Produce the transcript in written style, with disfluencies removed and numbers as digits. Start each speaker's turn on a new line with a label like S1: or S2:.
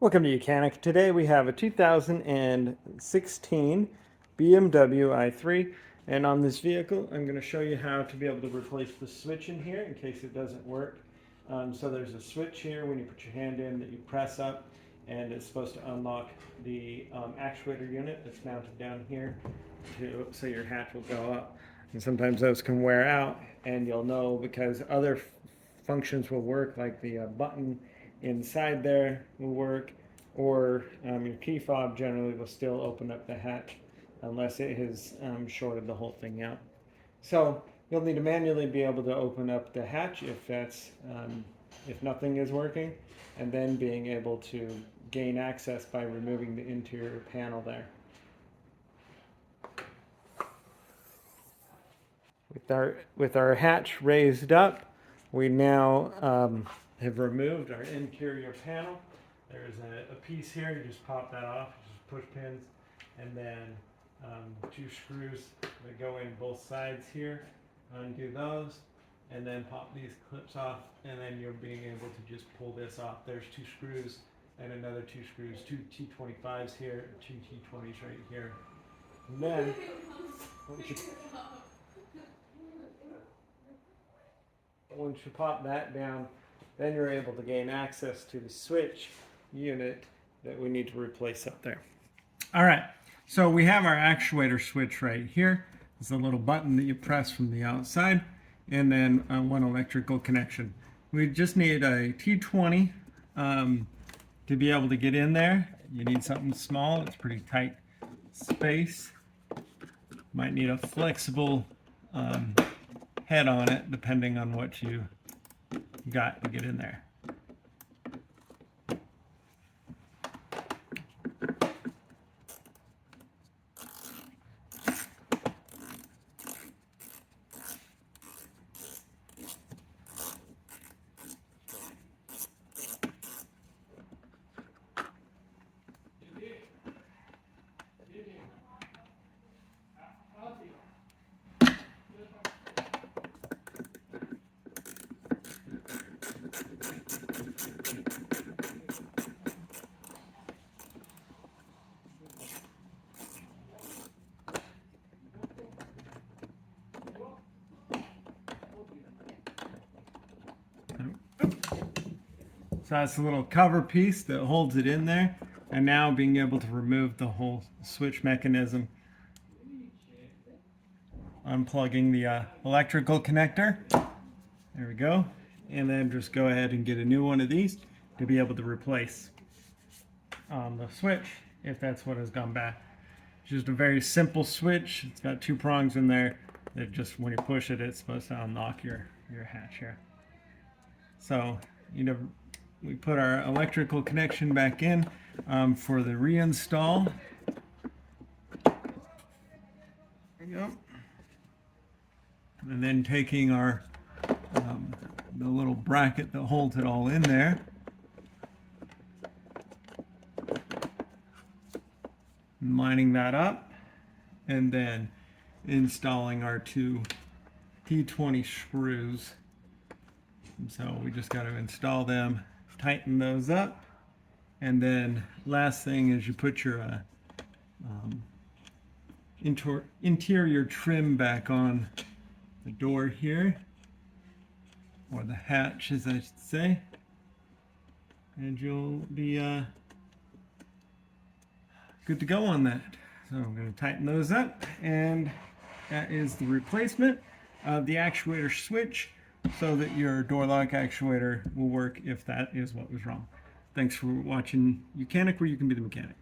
S1: Welcome to Mechanic. Today we have a 2016 BMW i3, and on this vehicle I'm going to show you how to be able to replace the switch in here in case it doesn't work. So there's a switch here when you put your hand in that you press up, and it's supposed to unlock the actuator unit that's mounted down here so your hatch will go up. And sometimes those can wear out, and you'll know because other functions will work, like the button inside there will work, or your key fob generally will still open up the hatch unless it has shorted the whole thing out. So you'll need to manually be able to open up the hatch if nothing is working, and then being able to gain access by removing the interior panel there. With our hatch raised up, we now have removed our interior panel. There's a piece here, you just pop that off, just push pins, and then two screws that go in both sides here. Undo those, and then pop these clips off, and then you're being able to just pull this off. There's two screws and another two screws, two T25s here, two T20s right here. And then once you pop that down, then you're able to gain access to the switch unit that we need to replace up there. All right, so we have our actuator switch right here. It's a little button that you press from the outside, and then one electrical connection. We just need a T20 to be able to get in there. You need something small. It's pretty tight space. Might need a flexible head on it, depending on what you got to get in there. So that's a little cover piece that holds it in there, and now being able to remove the whole switch mechanism. Unplugging the electrical connector. There we go. And then just go ahead and get a new one of these to be able to replace the switch if that's what has gone bad. It's just a very simple switch. It's got two prongs in there that just when you push it, it's supposed to unlock your hatch here. So we put our electrical connection back in for the reinstall. There we go. And then taking our the little bracket that holds it all in there, lining that up, and then installing our two T20 screws. And so we just got to install them, tighten those up, and then last thing is you put your interior trim back on the door here, or the hatch as I should say, and you'll be good to go on that. So I'm going to tighten those up, and that is the replacement of the actuator switch, so that your door lock actuator will work if that is what was wrong. Thanks for watching Mechanic, where you can be the mechanic.